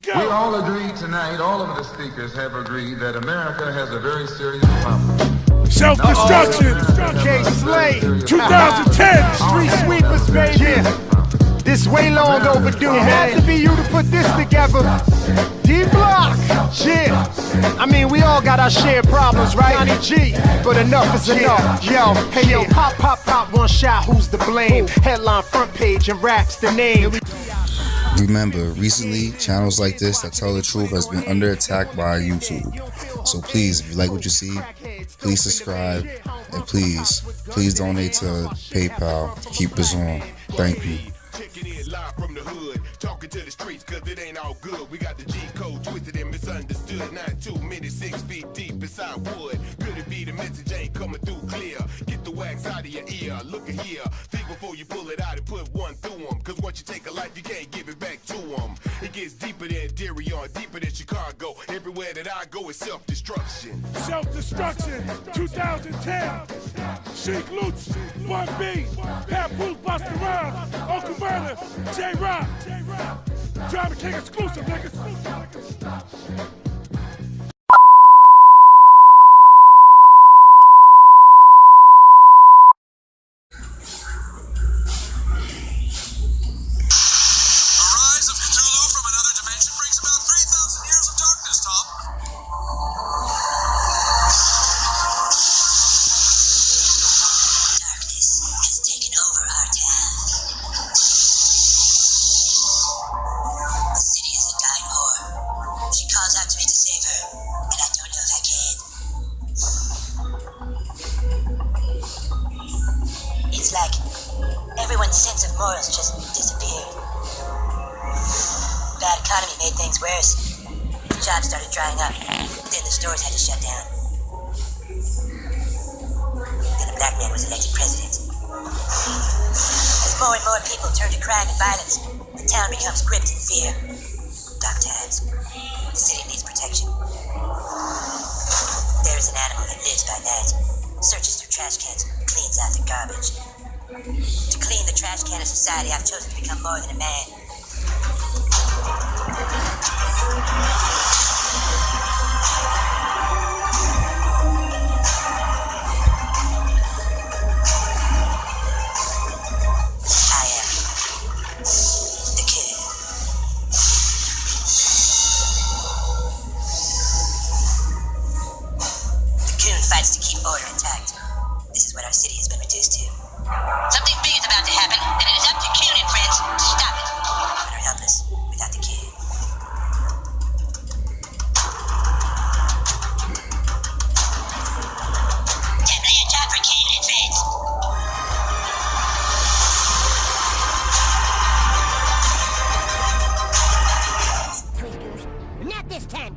We all agreed tonight, all of the speakers have agreed that America has a very serious problem. Self-destruction, K-Slay, 2010, Street Sweepers, baby. Yeah. This way long overdue, it had to be you to put this together. D-Block, yeah. I mean, we all got our shared problems, right? Johnny G, but enough is enough. Yo, hey yo, pop, pop, pop, one shot, who's to blame? Headline front page and raps the name. Remember, recently, channels like this that tell the truth has been under attack by YouTube. So please, if you like what you see, please subscribe, and please donate to PayPal to keep us on. Thank you. From the hood, talking to the streets, cause it ain't all good. We got the G code twisted and misunderstood. Not 2 minutes, 6 feet deep inside wood. Could it be the message ain't coming through clear? Get the wax out of your ear. Look at here, think before you pull it out and put one through them. Cause once you take a life, you can't give it back to them. It gets deeper than Darion, deeper than Chicago. Everywhere that I go is self-destruction. Self-destruction, 2010, Sheik Loots, 1B, Papoose Busta Rhymes, Uncle Murder, J-Rock, Drama King exclusive, niggas. Everyone's sense of morals just disappeared. Bad economy made things worse. Jobs started drying up. Then the stores had to shut down. Then a black man was elected president. As more and more people turn to crime and violence, the town becomes gripped in fear. Dark times. The city needs protection. There is an animal that lives by night, searches through trash cans, cleans out the garbage. To clean the trash can of society, I've chosen to become more than a man. I am the Coon. The Coon fights to keep order intact. This is what our city has been reduced to. Something big is about to happen, and it is up to Coon and friends to stop it. But are helpless without the Coon. Time to lay a job for Coon and friends. Not this time.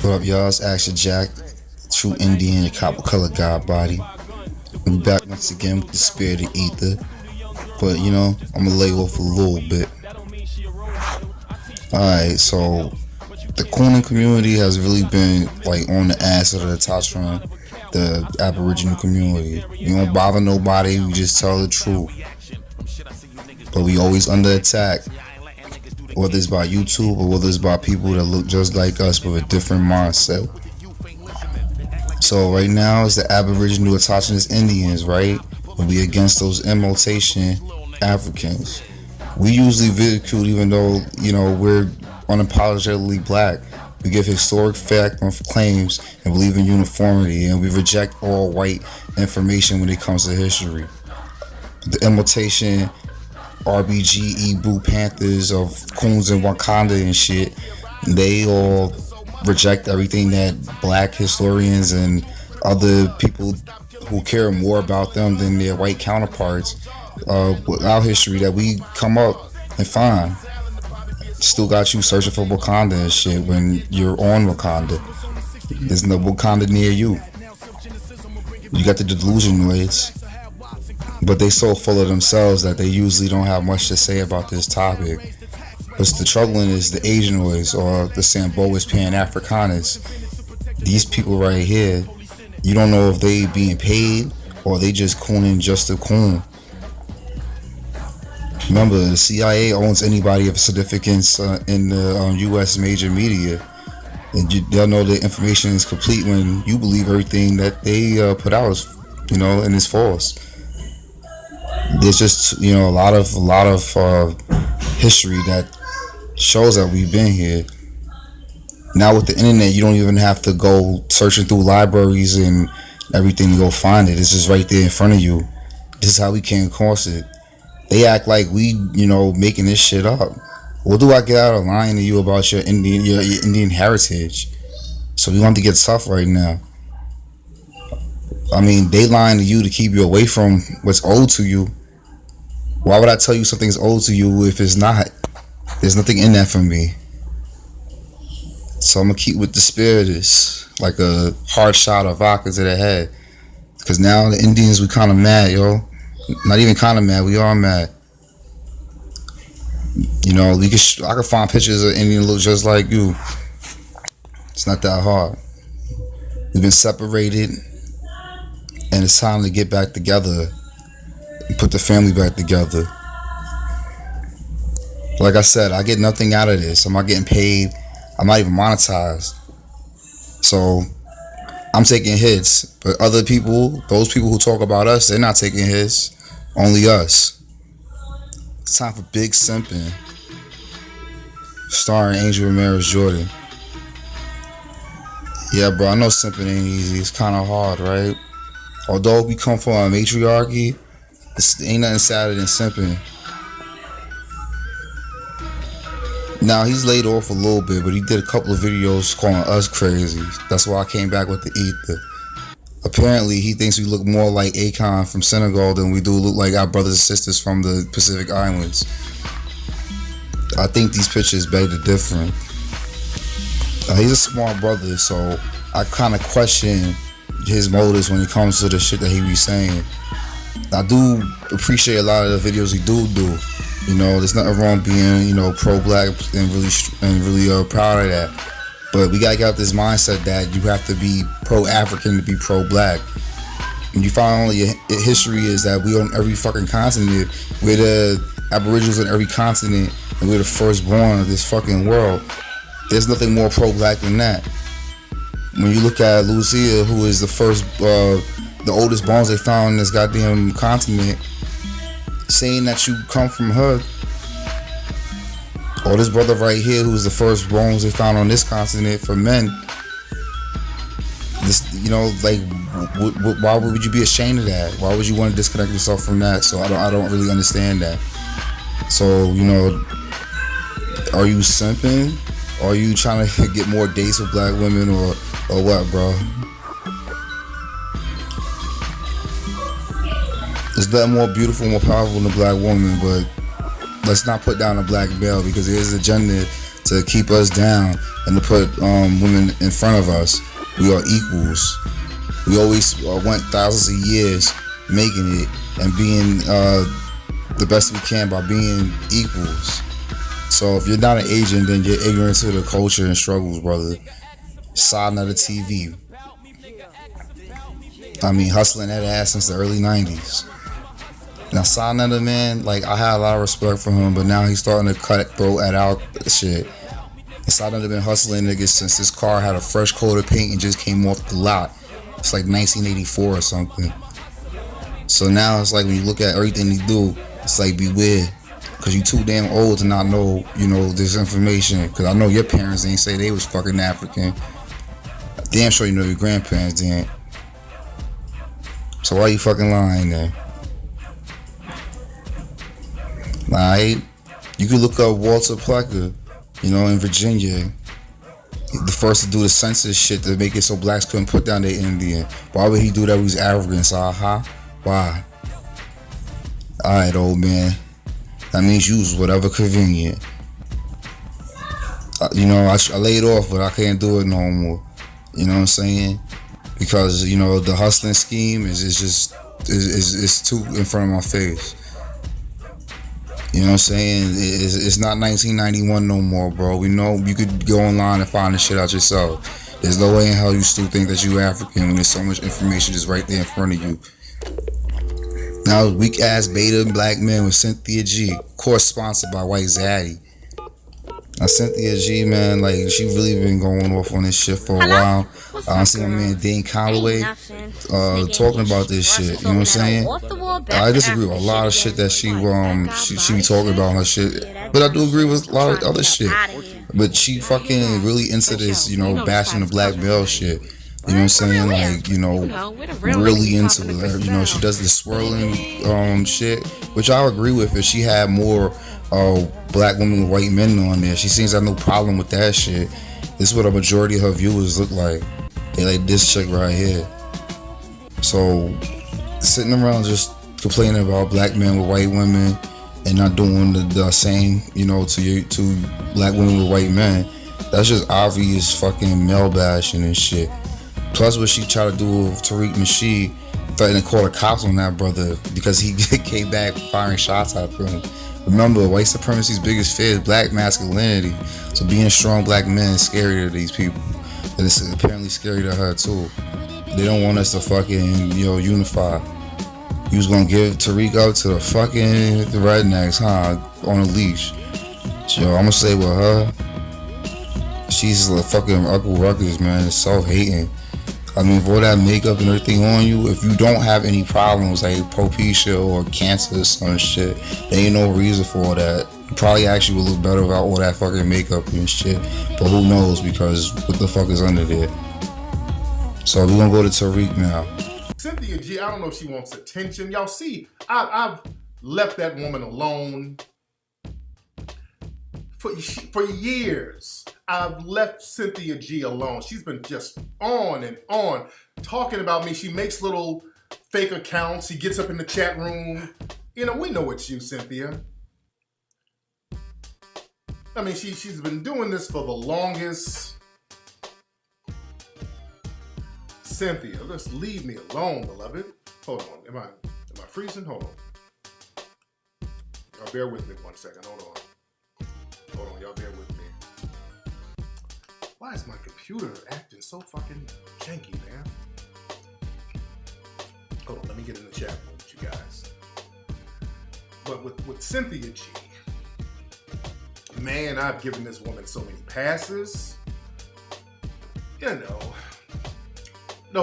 What up, y'all? It's Action Jack, true Indian, your copper color god body. I'm back once again with the spirit of ether, but you know, I'm gonna lay off a little bit. Alright, so the cooning community has really been like on the ass of the Tatron, the Aboriginal community. We don't bother nobody, we just tell the truth. But we always under attack. Whether it's by YouTube or whether it's by people that look just like us with a different mindset. So right now it's the Aboriginal Autochthonous Indians, right? And we against those IMhOtepTATION Afrikans. We usually ridicule, even though, you know, we're unapologetically black. We give historic fact on claims and believe in uniformity, and we reject all white information when it comes to history. The IMhOtepTATION RBG, Blue Panthers of Coons and Wakanda and shit, they all reject everything that black historians and other people who care more about them than their white counterparts with our history that we come up and find. Still got you searching for Wakanda and shit when you're on Wakanda. There's no Wakanda near you. You got the delusionoids. But they so full of themselves that they usually don't have much to say about this topic. What's the troubling is the Asianoids or the Samboas Pan-Africanus. These people right here, you don't know if they being paid or they just cooning just to coon. Remember, the CIA owns anybody of significance in the U.S. major media, and they'll know the information is complete when you believe everything that they put out is, and it's false. There's just a lot of history that shows that we've been here. Now with the internet, you don't even have to go searching through libraries and everything to go find it. It's just right there in front of you. This is how we came across it. They act like we, making this shit up. What do I get out of lying to you about your Indian heritage? So we want to get tough right now. I mean, they lying to you to keep you away from what's owed to you. Why would I tell you something's owed to you if it's not? There's nothing in that for me. So I'm gonna keep with the spirit of this, like a hard shot of vodka to the head. Cause now the Indians, we kind of mad, yo. Not even kind of mad, we are mad. I could find pictures of Indian look just like you. It's not that hard. We've been separated, and it's time to get back together and put the family back together. Like I said, I get nothing out of this. I'm not getting paid. I'm not even monetized. So I'm taking hits, but other people, those people who talk about us, they're not taking hits. Only us. It's time for Big Simpin, starring Ramirez Jordan. Yeah, bro, I know Simpin ain't easy. It's kind of hard, right? Although we come from a matriarchy, ain't nothing sadder than Simpin. Now, he's laid off a little bit, but he did a couple of videos calling us crazy. That's why I came back with the ether. Apparently, he thinks we look more like Akon from Senegal than we do look like our brothers and sisters from the Pacific Islands. I think these pictures beg the difference. He's a smart brother, so I kind of question his motives when it comes to the shit that he be saying. I do appreciate a lot of the videos he do. There's nothing wrong being, pro-black and really proud of that. But we gotta get out this mindset that you have to be pro-African to be pro-black. And you find only history is that we on every fucking continent. We're the Aboriginals on every continent, and we're the firstborn of this fucking world. There's nothing more pro-black than that. When you look at Lucia, who is the oldest bones they found in this goddamn continent, saying that you come from her, or this brother right here, who's the first bones they found on this continent for men. This, why would you be ashamed of that? Why would you want to disconnect yourself from that? So I don't really understand that. So are you simping? Or are you trying to get more dates with black women, or what, bro? There's nothing more beautiful, more powerful than a black woman, but let's not put down a black male, because there's an agenda to keep us down and to put women in front of us. We are equals. We always went thousands of years making it and being the best we can by being equals. So if you're not an Asian, then you're ignorant to the culture and struggles, brother. Side of the TV. I mean, hustling that ass since the early 90s. Now, Sanada, man, I had a lot of respect for him, but now he's starting to cut throat at our shit. And Sanada been hustling niggas since this car had a fresh coat of paint and just came off the lot. It's like 1984 or something. So now it's like when you look at everything he do, it's like beware, because you too damn old to not know, this information. Because I know your parents ain't say they was fucking African. Damn sure you know your grandparents didn't. So why you fucking lying there? Alright, you can look up Walter Plecker, in Virginia. The first to do the census shit to make it so blacks couldn't put down their Indian. Why would he do that with his Africans? Why? Alright, old man. That means use whatever convenient. I laid off, but I can't do it no more. You know what I'm saying? Because, the hustling scheme is too in front of my face. You know what I'm saying? It's not 1991 no more, bro. We know you could go online and find this shit out yourself. There's no way in hell you still think that you African when there's so much information just right there in front of you. Now, weak ass beta black men with Cynthia G, of course sponsored by White Zaddy. Now Cynthia G, man, like she really been going off on this shit for a while. I see my man Dane Calloway talking about this shit. You know what I'm saying? I disagree with a lot of shit that she be talking about her shit, but I do agree with a lot of other shit. But she fucking really into this, you know, bashing the black male shit. You know what I'm saying? Like, you know, really into it. You know, she does the swirling shit, which I agree with. If she had more black women with white men on there, she seems to have no problem with that shit. This is what a majority of her viewers look like. They like this chick right here. So sitting around just complaining about black men with white women and not doing the same, you know, to black women with white men, that's just obvious fucking male bashing and shit. Plus what she tried to do with Tariq Nasheed, threatening to call the cops on that brother because he came back firing shots at him. Remember, white supremacy's biggest fear is black masculinity. So being a strong black man is scary to these people. And it's apparently scary to her too. They don't want us to fucking, you know, unify. You was gonna give Tariq up to the fucking rednecks, huh? On a leash. So I'm gonna say with her, she's a fucking Uncle Ruckus, man. It's self-hating. I mean, for all that makeup and everything on you, if you don't have any problems like alopecia or cancer or some shit, there ain't no reason for that. You probably actually would look better without all that fucking makeup and shit. But who knows, because what the fuck is under there? So we're gonna go to Tariq now. Cynthia G, I don't know if she wants attention. Y'all see, I've left that woman alone for years. I've left Cynthia G alone. She's been just on and on talking about me. She makes little fake accounts. She gets up in the chat room. You know, we know it's you, Cynthia. I mean, she's been doing this for the longest. Cynthia, just leave me alone, beloved. Hold on, am I freezing? Hold on. Y'all bear with me 1 second, hold on, y'all bear with me. Why is my computer acting so fucking janky, man? Hold on, let me get in the chat room with you guys. But with Cynthia G, man, I've given this woman so many passes. You know,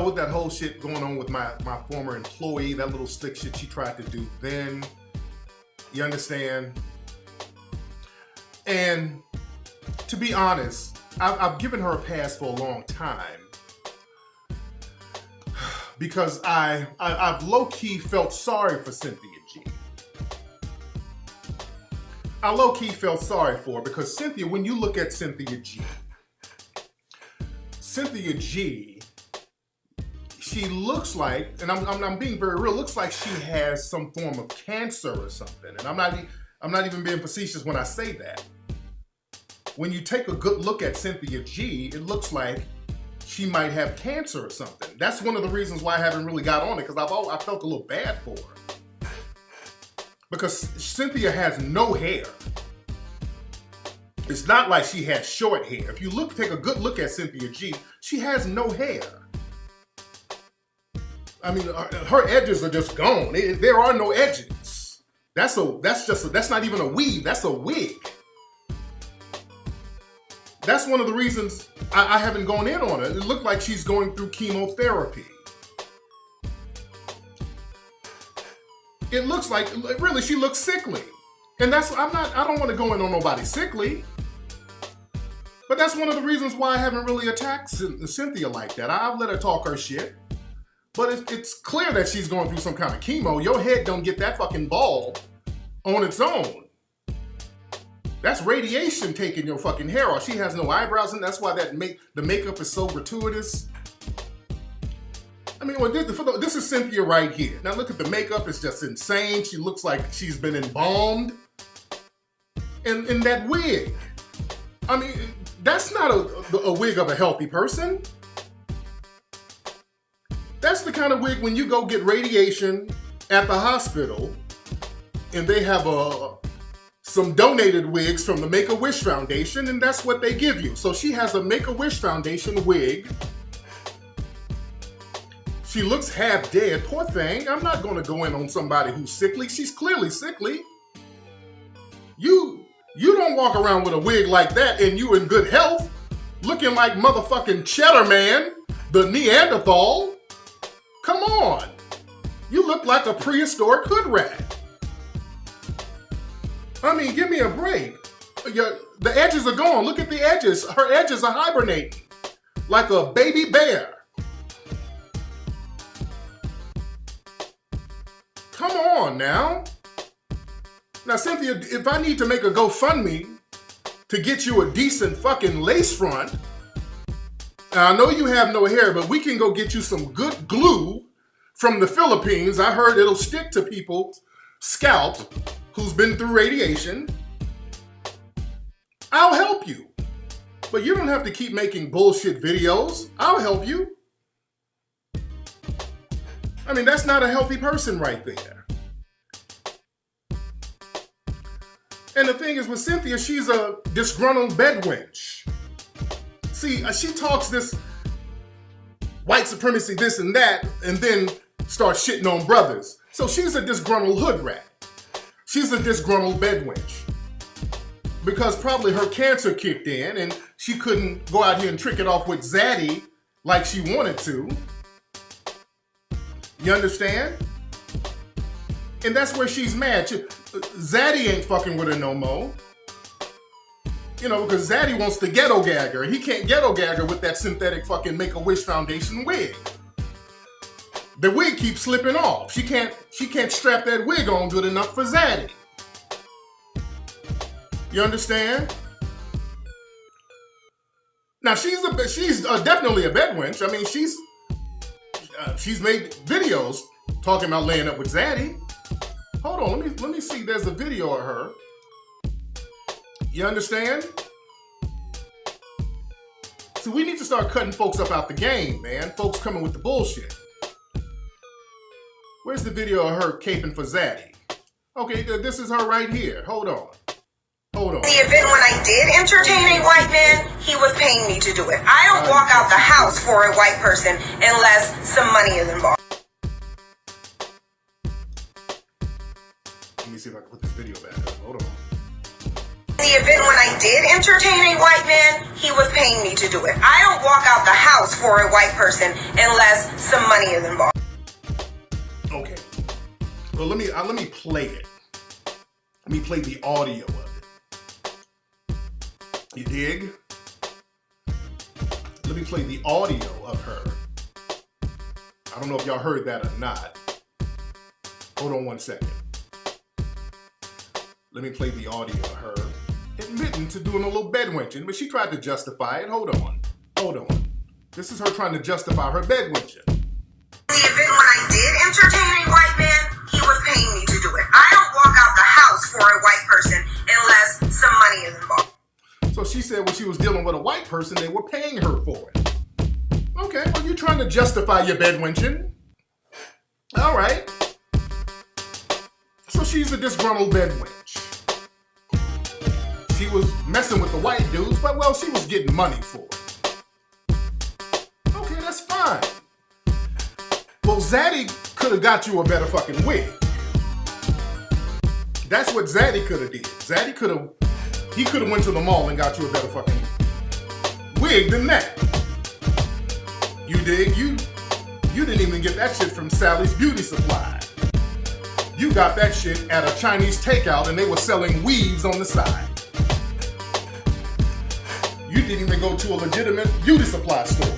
with that whole shit going on with my former employee, that little slick shit she tried to do then. You understand? And to be honest, I've given her a pass for a long time because I've low-key felt sorry for Cynthia G. I low-key felt sorry for her because Cynthia, when you look at Cynthia G, she looks like, and I'm being very real, looks like she has some form of cancer or something. And I'm not even being facetious when I say that. When you take a good look at Cynthia G, it looks like she might have cancer or something. That's one of the reasons why I haven't really got on it, because I felt a little bad for her. Because Cynthia has no hair. It's not like she has short hair. If you take a good look at Cynthia G, she has no hair. I mean, her edges are just gone. There are no edges. That's not even a weave. That's a wig. That's one of the reasons I haven't gone in on it. It looked like she's going through chemotherapy. It looks like, really, she looks sickly. And I don't want to go in on nobody sickly. But that's one of the reasons why I haven't really attacked Cynthia like that. I've let her talk her shit. But it's clear that she's going through some kind of chemo. Your head don't get that fucking bald on its own. That's radiation taking your fucking hair off. She has no eyebrows, and that's why the makeup is so gratuitous. I mean, this is Cynthia right here. Now look at the makeup, it's just insane. She looks like she's been embalmed. And that wig. I mean, that's not a wig of a healthy person. That's the kind of wig when you go get radiation at the hospital and they have some donated wigs from the Make-A-Wish Foundation, and that's what they give you. So she has a Make-A-Wish Foundation wig. She looks half dead. Poor thing. I'm not going to go in on somebody who's sickly. She's clearly sickly. You don't walk around with a wig like that and you in good health, looking like motherfucking Cheddar Man, the Neanderthal. Come on. You look like a prehistoric hood rat. I mean, give me a break. The edges are gone. Look at the edges. Her edges are hibernating like a baby bear. Come on now. Now, Cynthia, if I need to make a GoFundMe to get you a decent fucking lace front, I know you have no hair, but we can go get you some good glue from the Philippines. I heard it'll stick to people's scalp who's been through radiation. I'll help you. But you don't have to keep making bullshit videos. I'll help you. I mean, that's not a healthy person right there. And the thing is with Cynthia, she's a disgruntled bedwench. See, she talks this white supremacy, this and that, and then starts shitting on brothers. So she's a disgruntled hood rat. She's a disgruntled bedwench. Because probably her cancer kicked in and she couldn't go out here and trick it off with Zaddy like she wanted to. You understand? And that's where she's mad. Zaddy ain't fucking with her no more. You know, because Zaddy wants to ghetto gag her. He can't ghetto gag her with that synthetic fucking Make-A-Wish Foundation wig. The wig keeps slipping off. She can't strap that wig on good enough for Zaddy. You understand? Now she's definitely a bedwench. I mean, she's made videos talking about laying up with Zaddy. Hold on, let me see. There's a video of her. You understand? See, we need to start cutting folks up out the game, man. Folks coming with the bullshit. Where's the video of her caping for Zaddy? Okay, this is her right here. Hold on. In the event when I did entertain a white man, he was paying me to do it. I don't walk out the house for a white person unless some money is involved. Let me see if I can put this video back up. Hold on. In the event when I did entertain a white man, he was paying me to do it. I don't walk out the house for a white person unless some money is involved. Okay. Well, let me play it. Let me play the audio of it. You dig? Let me play the audio of her. I don't know if y'all heard that or not. Hold on one second. Let me play the audio of her admitting to doing a little bedwenching, but she tried to justify it. Hold on. This is her trying to justify her bedwenching. In the event when I did entertain a white man, he was paying me to do it. I don't walk out the house for a white person unless some money is involved. So she said when she was dealing with a white person, they were paying her for it. Okay, well, you're trying to justify your bedwenching. All right. So she's a disgruntled bedwench. She was messing with the white dudes, but, well, she was getting money for it. Okay, that's fine. Well, Zaddy could have got you a better fucking wig. That's what Zaddy could have did. Zaddy could have went to the mall and got you a better fucking wig than that. You dig? You didn't even get that shit from Sally's Beauty Supply. You got that shit at a Chinese takeout and they were selling weaves on the side. You didn't even go to a legitimate beauty supply store.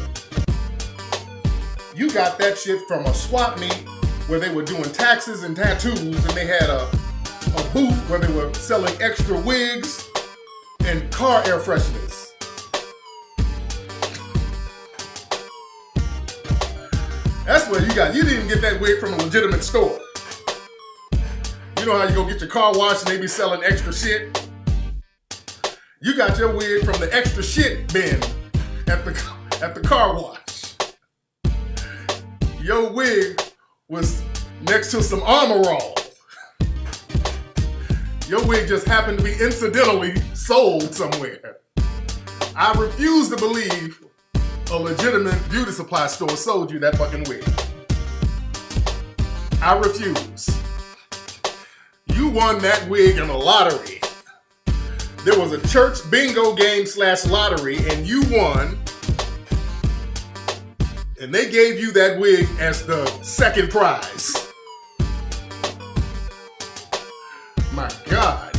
You got that shit from a swap meet where they were doing taxes and tattoos and they had a booth where they were selling extra wigs and car air fresheners. That's where you didn't get that wig from a legitimate store. You know how you go get your car washed and they be selling extra shit? You got your wig from the extra shit bin at the car wash. Your wig was next to some Armor All. Your wig just happened to be incidentally sold somewhere. I refuse to believe a legitimate beauty supply store sold you that fucking wig. I refuse. You won that wig in a lottery. There was a church bingo game / lottery and you won. And they gave you that wig as the second prize. My God.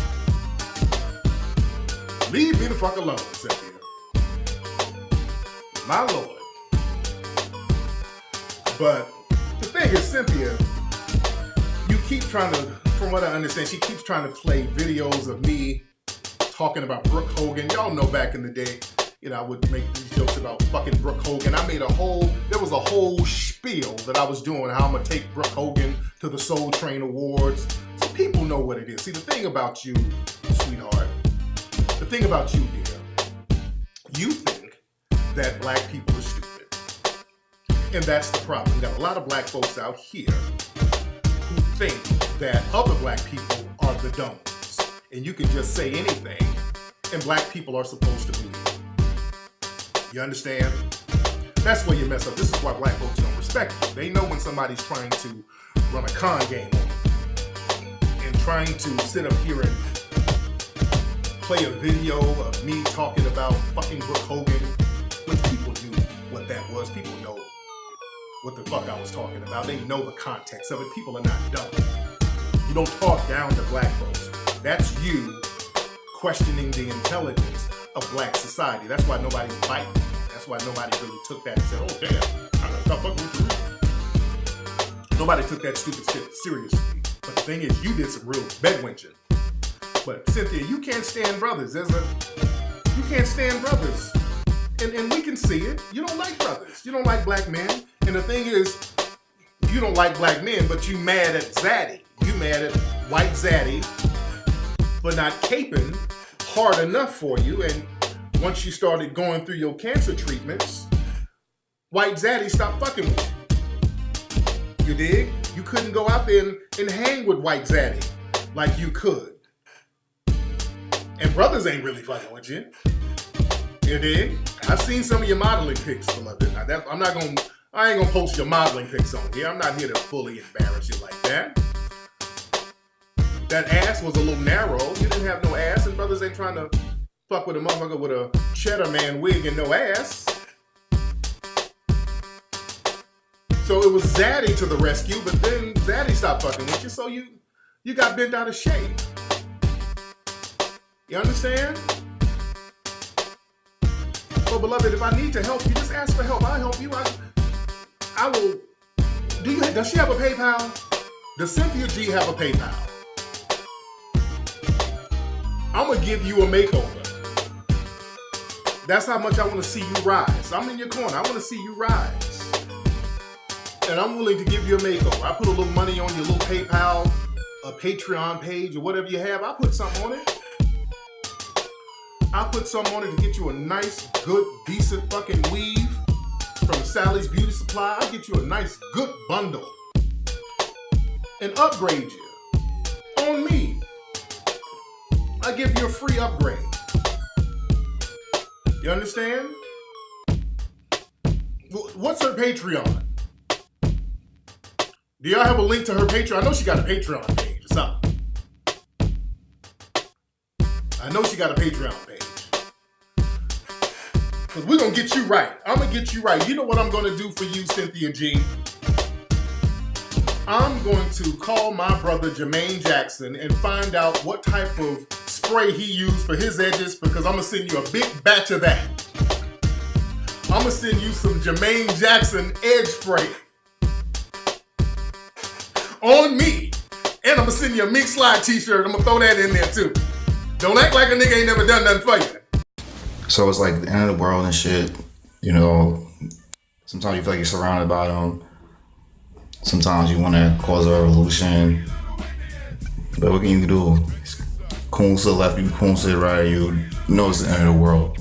Leave me the fuck alone, Cynthia. My Lord. But the thing is, Cynthia, you keep trying to, from what I understand, she keeps trying to play videos of me talking about Brooke Hogan. Y'all know back in the day, you know, I would make these jokes about fucking Brooke Hogan. There was a whole spiel that I was doing, how I'm gonna take Brooke Hogan to the Soul Train Awards. So people know what it is. See, the thing about you, sweetheart, the thing about you, dear, you think that black people are stupid. And that's the problem. We got a lot of black folks out here who think that other black people are the dumb ones. And you can just say anything, and black people are supposed to believe. You understand? That's where you mess up. This is why black folks don't respect you. They know when somebody's trying to run a con game on them and trying to sit up here and play a video of me talking about fucking Brooke Hogan, which people knew what that was. People know what the fuck I was talking about. They know the context of it. People are not dumb. You don't talk down to black folks. That's you questioning the intelligence of black society. That's why nobody's biting. That's why nobody really took that and said, oh damn, I gotta stop fucking with you. Nobody took that stupid shit seriously. But the thing is, you did some real bedwenching. But Cynthia, you can't stand brothers. You can't stand brothers. And we can see it. You don't like brothers. You don't like black men. And the thing is, you don't like black men, but you mad at Zaddy. You mad at white Zaddy for not caping hard enough for you. And once you started going through your cancer treatments, white Zaddy stopped fucking with you. You dig? You couldn't go out there and hang with white Zaddy like you could. And brothers ain't really fucking with you. You dig? I've seen some of your modeling pics, beloved. I ain't gonna post your modeling pics on here. I'm not here to fully embarrass you like that. That ass was a little narrow. You didn't have no ass, and brothers ain't trying to fuck with a motherfucker with a cheddar man wig and no ass. So it was Zaddy to the rescue, but then Zaddy stopped fucking with you, so you got bent out of shape. You understand? So, beloved, if I need to help you, just ask for help. I'll help you. I will. Does she have a PayPal? Does Cynthia G have a PayPal? I'm going to give you a makeover. That's how much I want to see you rise. I'm in your corner. I want to see you rise. And I'm willing to give you a makeover. I put a little money on your little PayPal, a Patreon page, or whatever you have. I put something on it. I'll put something on it to get you a nice, good, decent fucking weave from Sally's Beauty Supply. I'll get you a nice, good bundle and upgrade you on me. I'll give you a free upgrade. You understand? What's her Patreon? Do y'all have a link to her Patreon? I know she got a Patreon page or something. I know she got a Patreon page. Because we're going to get you right. I'm going to get you right. You know what I'm going to do for you, Cynthia G? I'm going to call my brother Jermaine Jackson and find out what type of spray he used for his edges, because I'm going to send you a big batch of that. I'm going to send you some Jermaine Jackson edge spray on me. And I'm going to send you a Mink Slide t-shirt. I'm going to throw that in there too. Don't act like a nigga ain't never done nothing for you. So it's like the end of the world and shit. You know, sometimes you feel like you're surrounded by them. Sometimes you want to cause a revolution. But what can you do? Coon to the left, you Coon to the right, you know it's the end of the world.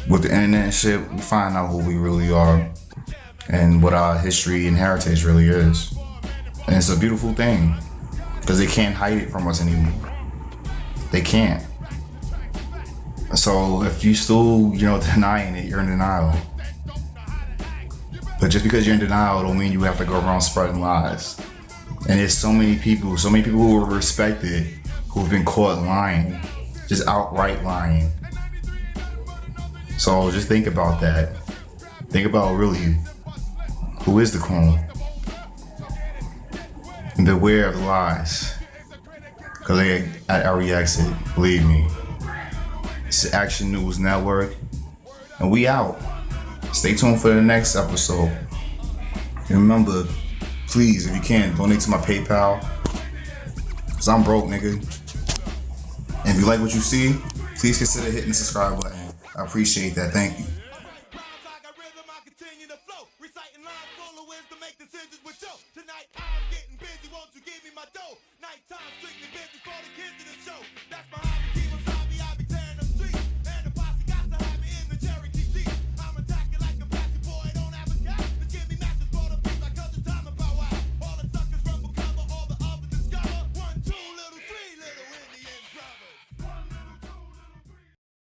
With the internet and shit, we find out who we really are and what our history and heritage really is. And it's a beautiful thing, because they can't hide it from us anymore. They can't. So if you still, denying it, you're in denial. But just because you're in denial don't mean you have to go around spreading lies. And there's so many people who are respected who've been caught lying, just outright lying. So just think about that. Think about really who is the Coon. And beware of the lies. Because they at every exit, believe me. It's the Action News Network. And we out. Stay tuned for the next episode. And remember, please, if you can, donate to my PayPal. Cause I'm broke, nigga. And if you like what you see, please consider hitting the subscribe button. I appreciate that. Thank you. Tonight I'm getting busy, won't you give me my dough? Nighttime strictly busy for the kids.